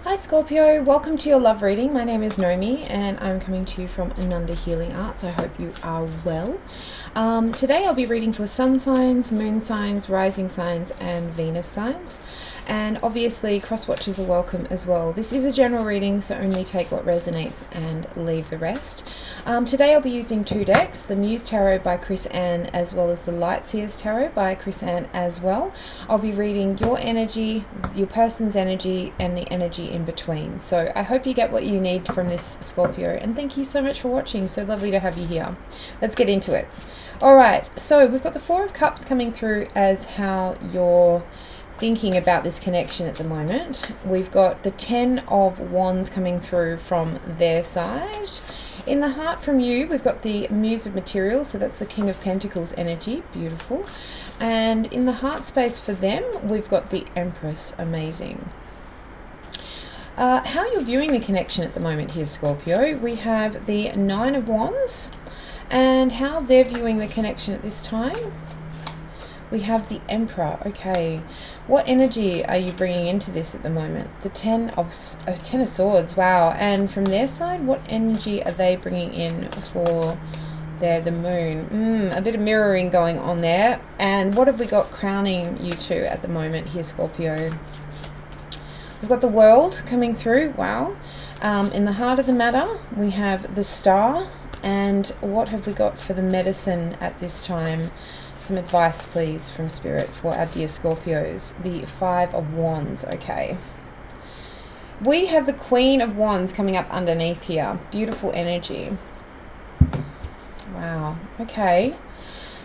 Hi Scorpio, welcome to your love reading. My name is Nomi and I'm coming to you from Ananda Healing Arts. I hope you are well. Today I'll be reading for sun signs, moon signs, rising signs and Venus signs. And obviously cross watchers are welcome as well. This is a general reading, so only take what resonates and leave the rest. Today I'll be using two decks, the Muse Tarot by Chris Ann as well as the Light Seers Tarot by Chris Ann as well. I'll be reading your energy, your person's energy and the energy in between. So I hope you get what you need from this, Scorpio, and thank you so much for watching. So lovely to have you here. Let's get into it. All right, so we've got the Four of Cups coming through as how you're thinking about this connection at the moment. We've got the Ten of Wands coming through from their side. In the heart from you, we've got the Muse of Materials, so that's the King of Pentacles energy, beautiful. And in the heart space for them, we've got the Empress, amazing. How you're viewing the connection at the moment here, Scorpio, we have the Nine of Wands, and how they're viewing the connection at this time. We have the Emperor. Okay, what energy are you bringing into this at the moment? The Ten of Swords. Wow. And from their side, what energy are they bringing in for the Moon? A bit of mirroring going on there. And what have we got crowning you two at the moment here, Scorpio? We've got the World coming through. Wow. In the heart of the matter, we have the Star. And what have we got for the Medicine at this time? Some advice please from Spirit for our dear Scorpios. The Five of Wands. Okay, we have the Queen of Wands coming up underneath here. Beautiful energy. Wow. Okay,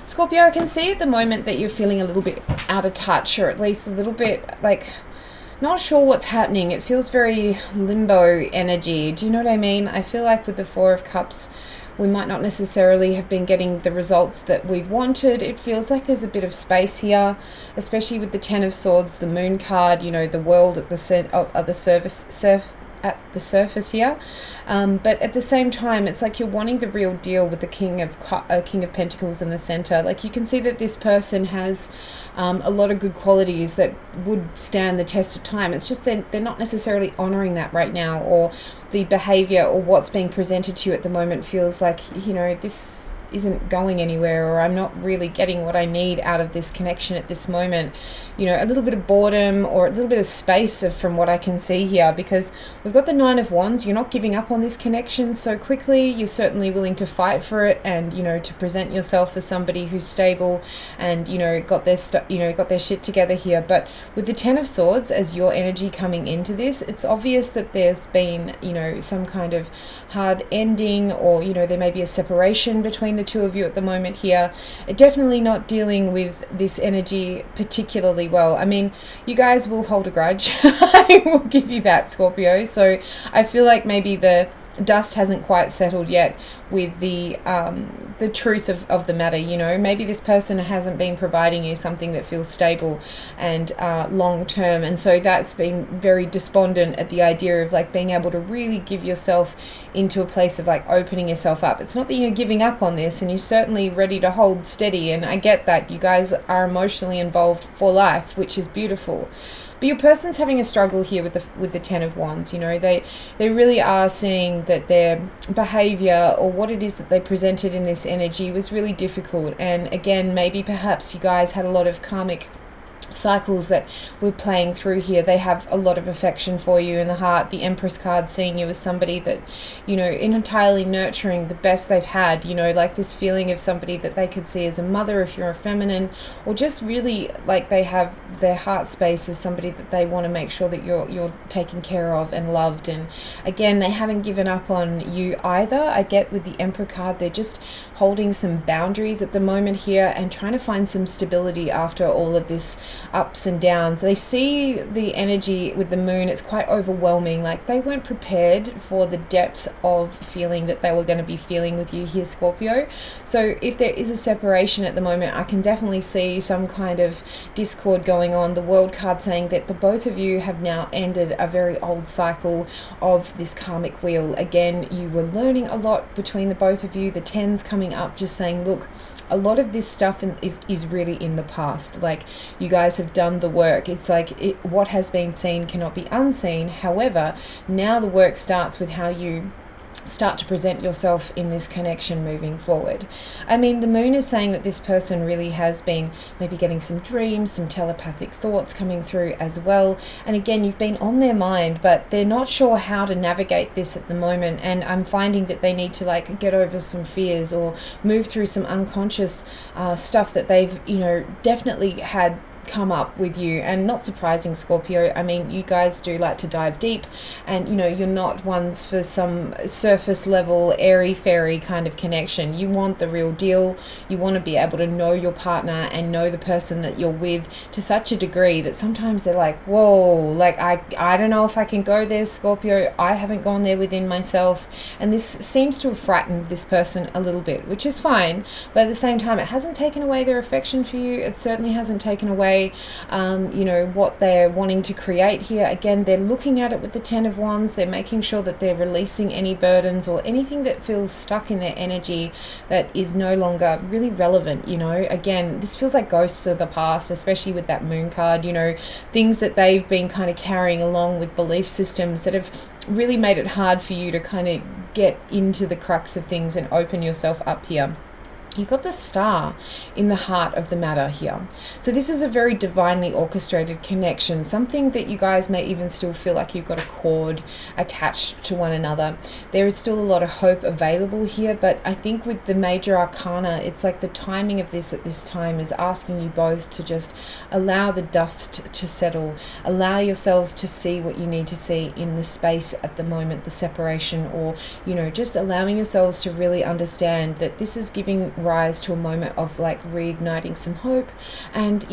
Scorpio, I can see at the moment that you're feeling a little bit out of touch, or at least a little bit like not sure what's happening. It feels very limbo energy. Do you know what I mean? I feel like with the Four of Cups, we might not necessarily have been getting the results that we've wanted. It feels like there's a bit of space here, especially with the Ten of Swords, the Moon card, you know, the World at the surface here. But at the same time, it's like you're wanting the real deal with the King of Pentacles in the center. Like you can see that this person has a lot of good qualities that would stand the test of time. It's just they're not necessarily honoring that right now, or the behavior or what's being presented to you at the moment feels like, you know, this isn't going anywhere, or I'm not really getting what I need out of this connection at this moment. You know, a little bit of boredom or a little bit of space from what I can see here, because we've got the Nine of Wands. You're not giving up on this connection so quickly. You're certainly willing to fight for it, and you know, to present yourself as somebody who's stable and, you know, got their shit together here. But with the Ten of Swords as your energy coming into this, it's obvious that there's been, you know, some kind of hard ending, or, you know, there may be a separation between the two of you at the moment here. Definitely not dealing with this energy particularly well. I mean, you guys will hold a grudge. I will give you that, Scorpio. So I feel like maybe the dust hasn't quite settled yet with the truth of the matter. You know, maybe this person hasn't been providing you something that feels stable and long term, and so that's been very despondent at the idea of like being able to really give yourself into a place of like opening yourself up. It's not that you're giving up on this, and you're certainly ready to hold steady, and I get that you guys are emotionally involved for life, which is beautiful. But your person's having a struggle here with the Ten of Wands. You know, they really are seeing that their behavior or what it is that they presented in this energy was really difficult. And again, maybe perhaps you guys had a lot of karmic cycles that we're playing through here. They have a lot of affection for you in the heart. The Empress card seeing you as somebody that, you know, entirely nurturing the best they've had, you know, like this feeling of somebody that they could see as a mother if you're a feminine, or just really like they have their heart space as somebody that they want to make sure that you're taken care of and loved. And again, they haven't given up on you either. I get with the Emperor card, they're just holding some boundaries at the moment here and trying to find some stability after all of this ups and downs. They see the energy with the Moon, it's quite overwhelming. Like they weren't prepared for the depth of feeling that they were going to be feeling with you here, Scorpio. So if there is a separation at the moment, I can definitely see some kind of discord going on. The World card saying that the both of you have now ended a very old cycle of this karmic wheel. Again, you were learning a lot between the both of you. The Tens coming up just saying, look, a lot of this stuff is really in the past. Like you guys guys have done the work. It's like what has been seen cannot be unseen. However, now the work starts with how you start to present yourself in this connection moving forward. I mean, the moon is saying that this person really has been maybe getting some dreams, some telepathic thoughts coming through as well. And again, you've been on their mind, but they're not sure how to navigate this at the moment. And I'm finding that they need to like get over some fears or move through some unconscious stuff that they've, definitely had come up with you. And not surprising, Scorpio, I mean, you guys do like to dive deep, and you're not ones for some surface level airy fairy kind of connection. You want the real deal. You want to be able to know your partner and know the person that you're with to such a degree that sometimes they're like, whoa, like I don't know if I can go there, Scorpio. I haven't gone there within myself. And this seems to have frightened this person a little bit, which is fine, but at the same time, it hasn't taken away their affection for you. It certainly hasn't taken away what they're wanting to create here. Again, they're looking at it with the Ten of Wands. They're making sure that they're releasing any burdens or anything that feels stuck in their energy that is no longer really relevant. Again, this feels like ghosts of the past, especially with that moon card. Things that they've been kind of carrying along with belief systems that have really made it hard for you to kind of get into the crux of things and open yourself up here. You've got the Star in the heart of the matter here. So this is a very divinely orchestrated connection, something that you guys may even still feel like you've got a cord attached to one another. There is still a lot of hope available here, but I think with the major arcana, it's like the timing of this at this time is asking you both to just allow the dust to settle, allow yourselves to see what you need to see in the space at the moment, the separation, or, just allowing yourselves to really understand that this is giving rise to a moment of like reigniting some hope and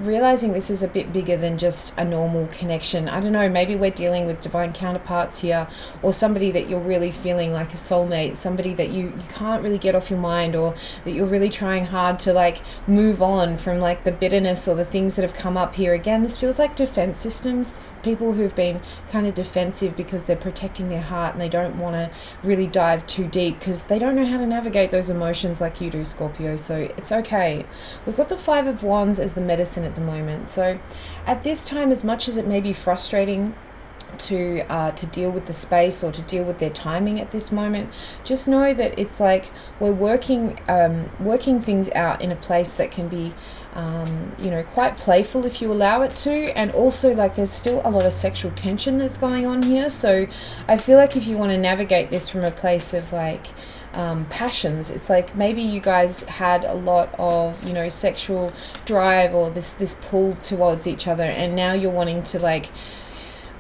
realizing this is a bit bigger than just a normal connection. I don't know, maybe we're dealing with divine counterparts here, or somebody that you're really feeling like a soulmate, somebody that you can't really get off your mind, or that you're really trying hard to like move on from like the bitterness or the things that have come up here. Again, this feels like defense systems, people who've been kind of defensive because they're protecting their heart and they don't want to really dive too deep because they don't know how to navigate those emotions like you do, Scorpio. So it's okay. We've got the Five of Wands as the medicine at the moment. So at this time, as much as it may be frustrating to deal with the space or to deal with their timing at this moment, just know that it's like we're working things out in a place that can be quite playful if you allow it to, and also like there's still a lot of sexual tension that's going on here. So I feel like if you want to navigate this from a place of like passions, it's like maybe you guys had a lot of sexual drive or this pull towards each other, and now you're wanting to like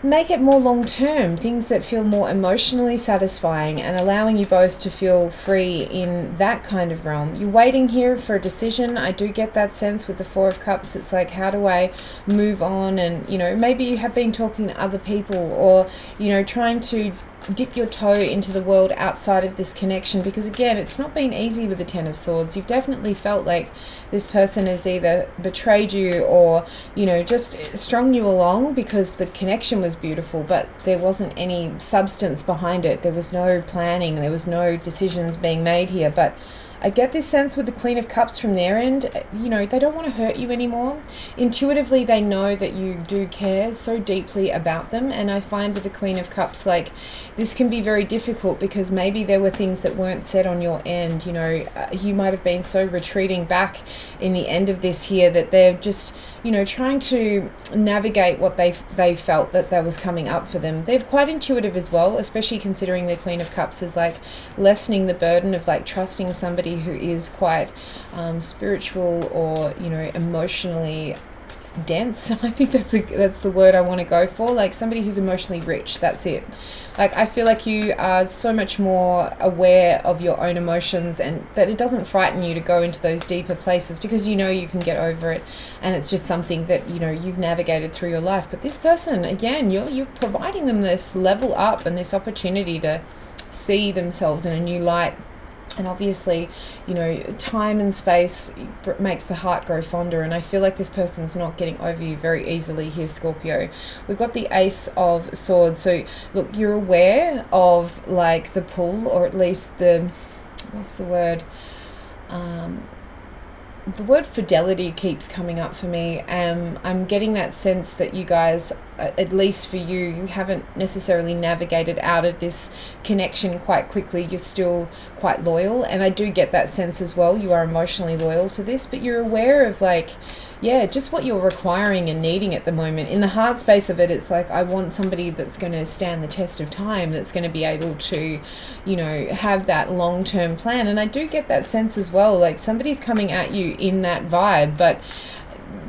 make it more long term, things that feel more emotionally satisfying and allowing you both to feel free in that kind of realm. You're waiting here for a decision. I do get that sense with the Four of Cups. It's like, how do I move on? And maybe you have been talking to other people, or trying to dip your toe into the world outside of this connection, because again, it's not been easy with the Ten of Swords. You've definitely felt like this person has either betrayed you or just strung you along because the connection was beautiful, but there wasn't any substance behind it. There was no planning, there was no decisions being made here. But I get this sense with the Queen of Cups from their end, they don't want to hurt you anymore. Intuitively, they know that you do care so deeply about them. And I find with the Queen of Cups, like, this can be very difficult because maybe there were things that weren't said on your end. You might have been so retreating back in the end of this here that they're just, trying to navigate what they felt that was coming up for them. They're quite intuitive as well, especially considering the Queen of Cups is like lessening the burden of like trusting somebody who is quite spiritual or emotionally dense. I think that's the word I want to go for, like somebody who's emotionally rich. That's it. Like, I feel like you are so much more aware of your own emotions, and that it doesn't frighten you to go into those deeper places because you can get over it, and it's just something that you've navigated through your life. But this person, again, you're providing them this level up and this opportunity to see themselves in a new light. And obviously, time and space makes the heart grow fonder. And I feel like this person's not getting over you very easily here, Scorpio. We've got the Ace of Swords. So, look, you're aware of, like, the pull, or at least the, what's the word? the word fidelity keeps coming up for me. I'm getting that sense that you guys, at least for you, you haven't necessarily navigated out of this connection quite quickly. You're still quite loyal, and I do get that sense as well. You are emotionally loyal to this, but you're aware of just what you're requiring and needing at the moment. In the heart space of it, it's like, I want somebody that's going to stand the test of time, that's going to be able to, have that long-term plan. And I do get that sense as well, like somebody's coming at you in that vibe, but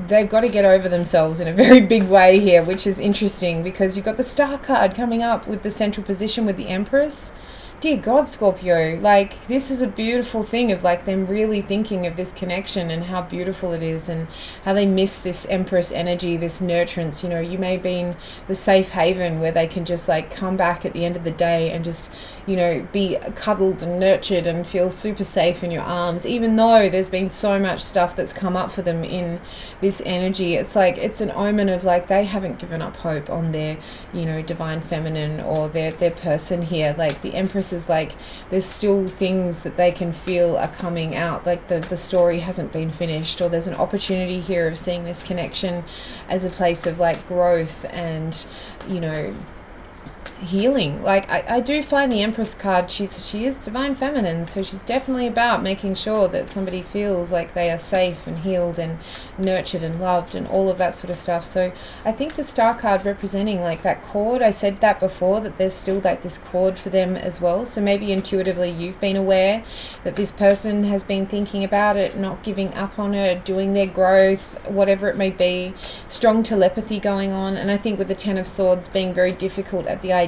they've got to get over themselves in a very big way here, which is interesting because you've got the Star card coming up with the central position with the Empress. Dear God, Scorpio, this is a beautiful thing of them really thinking of this connection and how beautiful it is and how they miss this Empress energy, this nurturance. You may have been the safe haven where they can just come back at the end of the day and just, be cuddled and nurtured and feel super safe in your arms, even though there's been so much stuff that's come up for them in this energy. It's it's an omen of they haven't given up hope on their, divine feminine or their person here. The Empress is there's still things that they can feel are coming out, the story hasn't been finished, or there's an opportunity here of seeing this connection as a place of growth and healing. I do find the Empress card, she is divine feminine, so she's definitely about making sure that somebody feels like they are safe and healed and nurtured and loved and all of that sort of stuff. So I think the Star card representing that cord, I said that before, that there's still this cord for them as well. So maybe intuitively you've been aware that this person has been thinking about it, not giving up on it, doing their growth, whatever it may be. Strong telepathy going on. And I think with the Ten of Swords being very difficult at the idea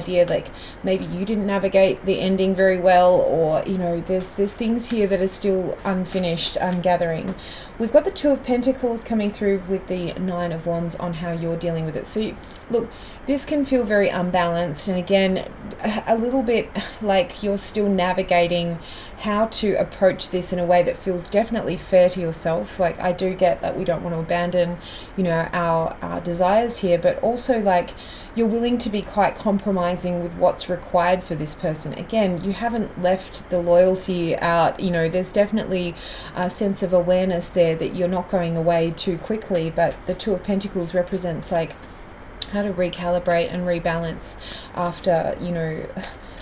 maybe you didn't navigate the ending very well, or there's things here that are still unfinished, I'm gathering. We've got the Two of Pentacles coming through with the Nine of Wands on how you're dealing with it. So look, this can feel very unbalanced, and again a little bit like you're still navigating how to approach this in a way that feels definitely fair to yourself. I do get that we don't want to abandon our desires here, but also you're willing to be quite compromising with what's required for this person. Again, you haven't left the loyalty out. There's definitely a sense of awareness there that you're not going away too quickly, but the Two of Pentacles represents how to recalibrate and rebalance after,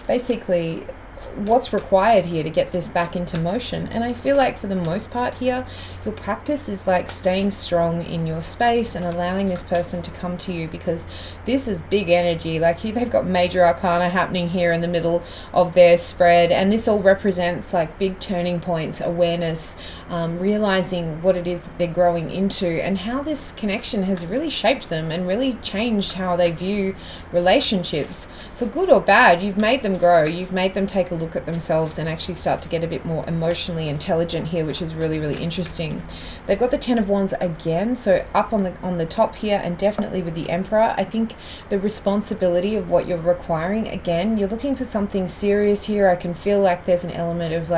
basically what's required here to get this back into motion. And I feel for the most part here, your practice is staying strong in your space and allowing this person to come to you, because this is big energy. They've got major arcana happening here in the middle of their spread, and this all represents big turning points, awareness, realizing what it is that they're growing into and how this connection has really shaped them and really changed how they view relationships. For good or bad, you've made them grow, you've made them take a look at themselves and actually start to get a bit more emotionally intelligent here, which is really, really interesting. They've got the Ten of Wands again, so up on the top here, and definitely with the Emperor. I think the responsibility of what you're requiring, again, you're looking for something serious here. I can feel there's an element of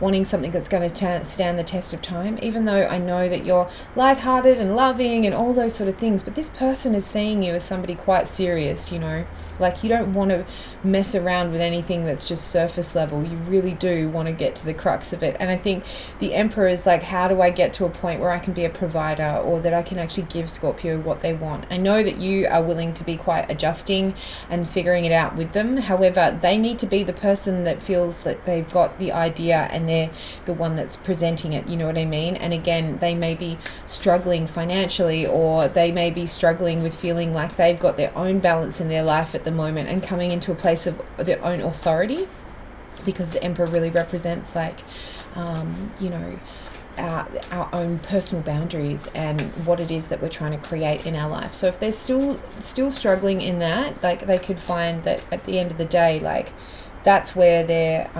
wanting something that's going to stand the test of time, even though I know that you're lighthearted and loving and all those sort of things, but this person is seeing you as somebody quite serious. You don't want to mess around with anything that's just surface level. You really do want to get to the crux of it. And I think the Emperor is how do I get to a point where I can be a provider, or that I can actually give Scorpio what they want? I know that you are willing to be quite adjusting and figuring it out with them. However, they need to be the person that feels that they've got the idea and they're the one that's presenting it. You know what I mean? And again, they may be struggling financially, or they may be struggling with feeling like they've got their own balance in their life at the moment and coming into a place of their own authority, because the Emperor really represents our own personal boundaries and what it is that we're trying to create in our life. So if they're still struggling in that, they could find that at the end of the day, that's where they're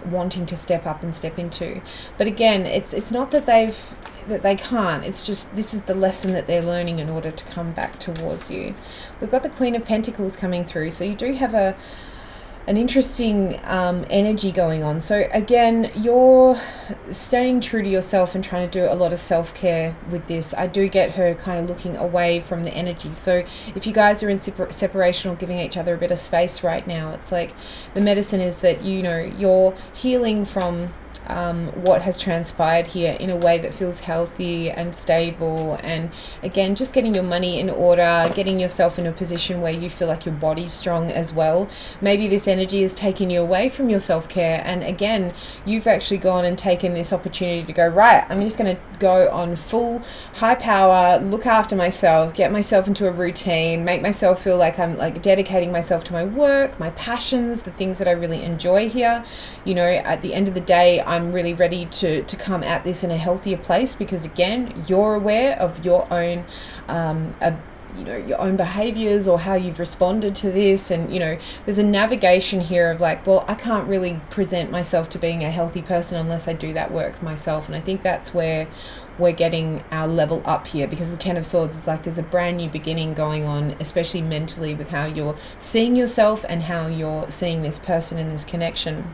wanting to step up and step into. But again, it's not that they can't, it's just this is the lesson that they're learning in order to come back towards you. We've got the Queen of Pentacles coming through, so you do have an interesting energy going on. So again, you're staying true to yourself and trying to do a lot of self-care with this. I do get her kind of looking away from the energy. So if you guys are in separation or giving each other a bit of space right now, it's the medicine is that you're healing from what has transpired here in a way that feels healthy and stable, and again, just getting your money in order, getting yourself in a position where you feel like your body's strong as well. Maybe this energy is taking you away from your self-care, and again, you've actually gone and taken this opportunity to go, right, I'm just going to go on full high power, look after myself, get myself into a routine, make myself feel like I'm like dedicating myself to my work, my passions, the things that I really enjoy here. You know, at the end of the day, I'm really ready to come at this in a healthier place, because again, you're aware of your own your own behaviors or how you've responded to this. And, you know, there's a navigation here of like, well, I can't really present myself to being a healthy person unless I do that work myself. And I think that's where we're getting our level up here, because the Ten of Swords is like there's a brand new beginning going on, especially mentally, with how you're seeing yourself and how you're seeing this person in this connection.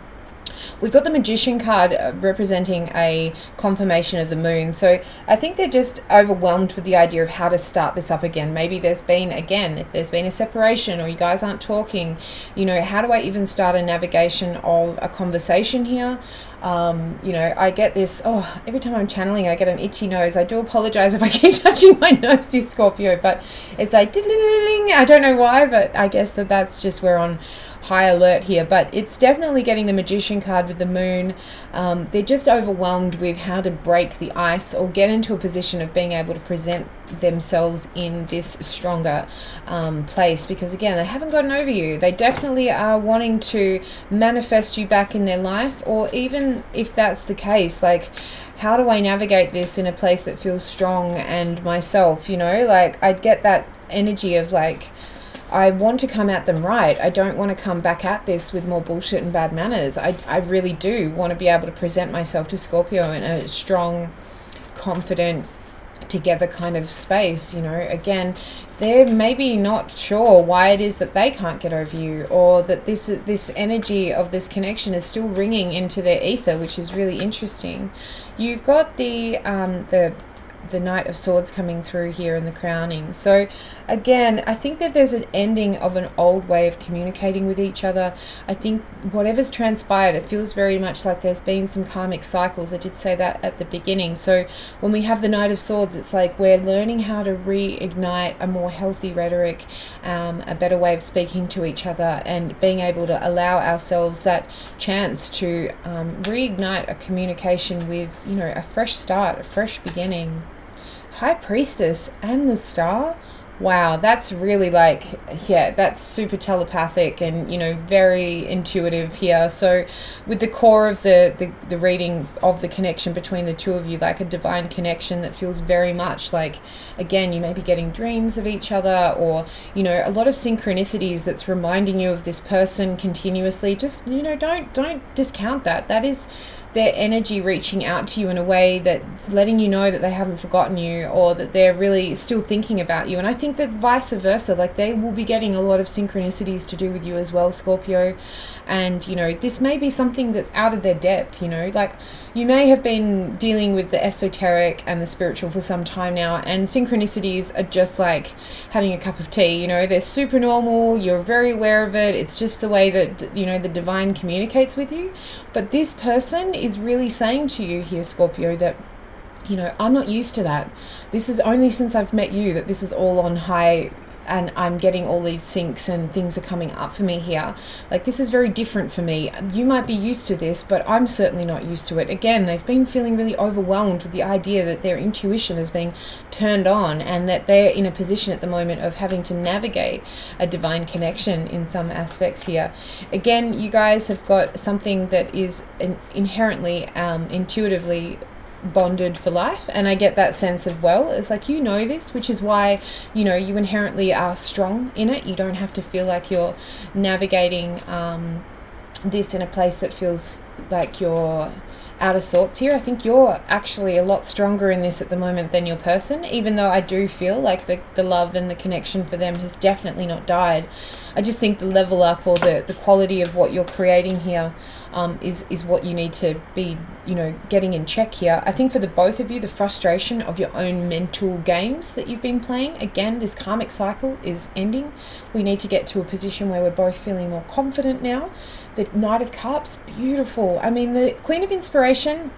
We've got the Magician card representing a confirmation of the moon. So I think they're just overwhelmed with the idea of how to start this up again. Maybe there's been, again, if there's been a separation or you guys aren't talking, you know, how do I even start a navigation of a conversation here? You know, I get this, every time I'm channeling, I get an itchy nose. I do apologize if I keep touching my nose, this Scorpio, but it's like, I don't know why, but I guess that's just we're on high alert here. But it's definitely getting the Magician card with the moon. They're just overwhelmed with how to break the ice or get into a position of being able to present themselves in this stronger place, because again, they haven't gotten over you. They definitely are wanting to manifest you back in their life, or even if that's the case, like, how do I navigate this in a place that feels strong and myself, you know? Like, I get that energy of like, I want to come at them right. I don't want to come back at this with more bullshit and bad manners. I really do want to be able to present myself to Scorpio in a strong, confident, together kind of space. You know, again, they're maybe not sure why it is that they can't get over you, or that this energy of this connection is still ringing into their ether, which is really interesting. You've got the Knight of Swords coming through here in the crowning. So again, I think that there's an ending of an old way of communicating with each other. I think whatever's transpired, it feels very much like there's been some karmic cycles. I did say that at the beginning. So when we have the Knight of Swords, it's like we're learning how to reignite a more healthy rhetoric, a better way of speaking to each other, and being able to allow ourselves that chance to reignite a communication with, you know, a fresh start, a fresh beginning. High Priestess and the Star. Wow, that's really like, yeah, that's super telepathic and, you know, very intuitive here. So with the core of the reading of the connection between the two of you, like a divine connection that feels very much like, again, you may be getting dreams of each other, or, you know, a lot of synchronicities that's reminding you of this person continuously. Just, you know, don't discount that. That is their energy reaching out to you in a way that's letting you know that they haven't forgotten you, or that they're really still thinking about you. And I think that vice versa, like they will be getting a lot of synchronicities to do with you as well, Scorpio. And, you know, this may be something that's out of their depth, you know, like you may have been dealing with the esoteric and the spiritual for some time now, and synchronicities are just like having a cup of tea, you know, they're super normal, you're very aware of it, it's just the way that, you know, the divine communicates with you. But this person is really saying to you here, Scorpio, that, you know, I'm not used to that. This is only since I've met you that this is all on high, and I'm getting all these syncs and things are coming up for me here. Like, this is very different for me. You might be used to this, but I'm certainly not used to it. Again, they've been feeling really overwhelmed with the idea that their intuition is being turned on, and that they're in a position at the moment of having to navigate a divine connection in some aspects here. Again, you guys have got something that is inherently, intuitively bonded for life, and I get that sense of, well, it's like, you know, this, which is why, you know, you inherently are strong in it. You don't have to feel like you're navigating this in a place that feels like you're out of sorts here. I think you're actually a lot stronger in this at the moment than your person, even though I do feel like the love and the connection for them has definitely not died. I just think the level up, or the quality of what you're creating here is what you need to be, you know, getting in check here. I think for the both of you, the frustration of your own mental games that you've been playing, again, this karmic cycle is ending. We need to get to a position where we're both feeling more confident now. The Knight of Cups, beautiful. I mean, the Queen of Inspiration vibration.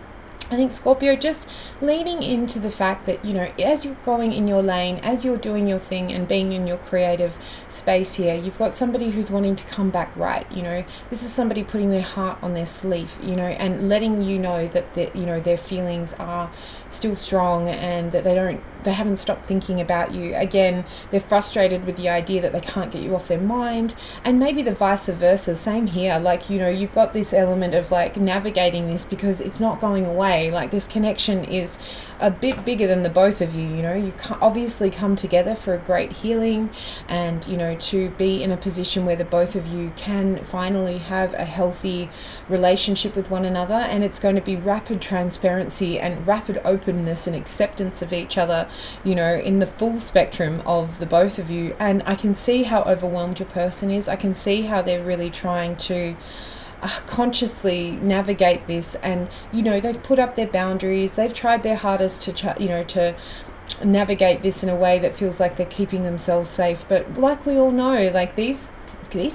I think Scorpio, just leaning into the fact that, you know, as you're going in your lane, as you're doing your thing and being in your creative space here, you've got somebody who's wanting to come back right, you know. This is somebody putting their heart on their sleeve, you know, and letting you know that, you know, their feelings are still strong and that they haven't stopped thinking about you. Again, they're frustrated with the idea that they can't get you off their mind, and maybe the vice versa. Same here. Like, you know, you've got this element of like navigating this because it's not going away. Like, this connection is a bit bigger than the both of you. You know, you obviously come together for a great healing, and, you know, to be in a position where the both of you can finally have a healthy relationship with one another, and it's going to be rapid transparency and rapid openness and acceptance of each other, you know, in the full spectrum of the both of you. And I can see how overwhelmed your person is. I can see how they're really trying to consciously navigate this, and, you know, they've put up their boundaries, they've tried their hardest to navigate this in a way that feels like they're keeping themselves safe. But like we all know, like these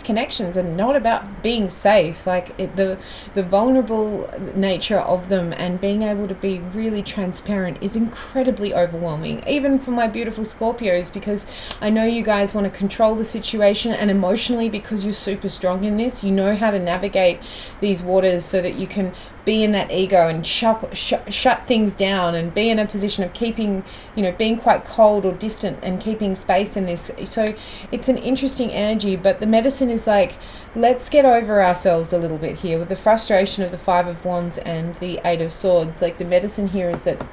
connections are not about being safe. Like the vulnerable nature of them and being able to be really transparent is incredibly overwhelming, even for my beautiful Scorpios, because I know you guys want to control the situation, and emotionally, because you're super strong in this, you know how to navigate these waters so that you can be in that ego and shut things down and be in a position of keeping, you know, being quite cold or distant and keeping space in this. So it's an interesting energy, but the medicine is like, let's get over ourselves a little bit here with the frustration of the Five of Wands and the Eight of Swords. Like, the medicine here is that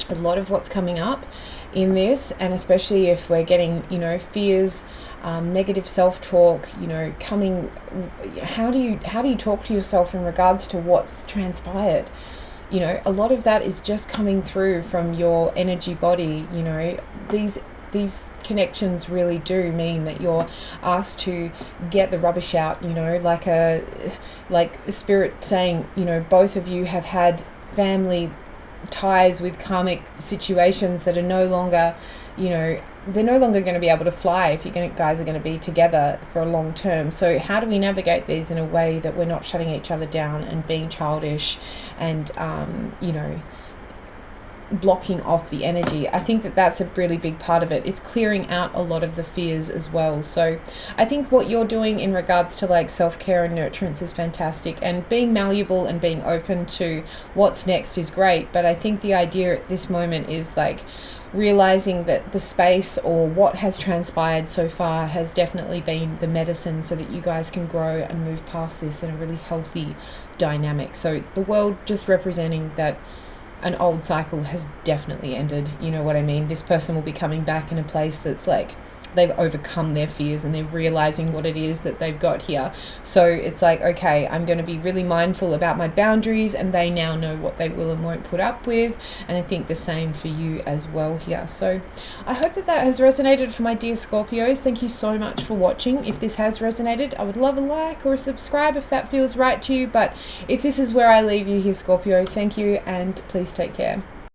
a lot of what's coming up in this, and especially if we're getting, you know, fears, negative self-talk, you know, coming, how do you talk to yourself in regards to what's transpired? You know, a lot of that is just coming through from your energy body. You know, these connections really do mean that you're asked to get the rubbish out, you know, like a spirit saying, you know, both of you have had family ties with karmic situations that are no longer, you know, they're no longer going to be able to fly if you guys are going to be together for a long term. So how do we navigate these in a way that we're not shutting each other down and being childish and, you know, blocking off the energy? I think that that's a really big part of it. It's clearing out a lot of the fears as well. So I think what you're doing in regards to like self-care and nurturance is fantastic, and being malleable and being open to what's next is great. But I think the idea at this moment is like realizing that the space or what has transpired so far has definitely been the medicine so that you guys can grow and move past this in a really healthy dynamic. So the world just representing that an old cycle has definitely ended. You know what I mean? This person will be coming back in a place that's like they've overcome their fears and they're realizing what it is that they've got here. So it's like, okay, I'm going to be really mindful about my boundaries, and they now know what they will and won't put up with. And I think the same for you as well here. So I hope that has resonated for my dear Scorpios. Thank you so much for watching. If this has resonated, I would love a like or a subscribe if that feels right to you. But if this is where I leave you here, Scorpio, thank you, and please take care.